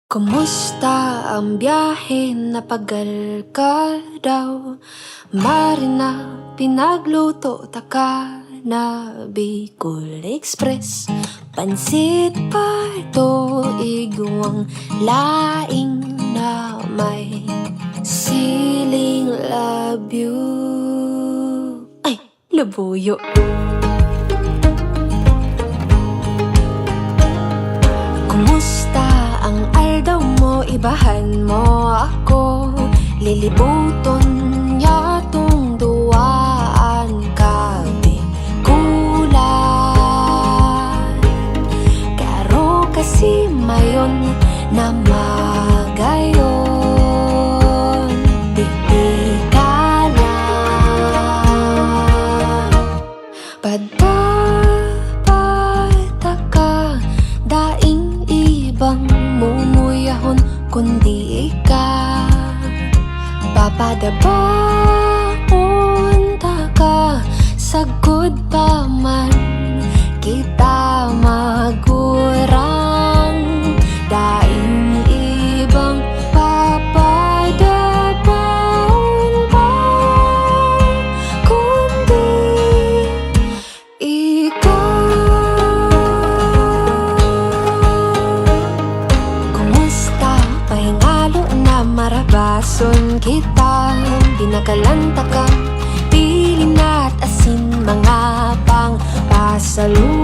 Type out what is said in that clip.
Kumusta ang biyahe? Napagal ka daw? Marina, pinagluto taka na Bicol Express. Pansit pa ito, igwang laing na may siling labyo. Ay, labuyo. Kumusta ang aldaw mo? Ibahan mo ako. Lilibuton niya tong duwaan ka Bikulan. Karo kasi mayon na magayon. Di ka lang padpataka daing ibang mumuyahon kundi ika papadabaon taka sagud pa man kita magurang daing ibang papadabaon pa kundi ikaw. Kumusta? Pahingalo na marabason kita. Binakalanta ka, pilin at asin mga pang pasalubong.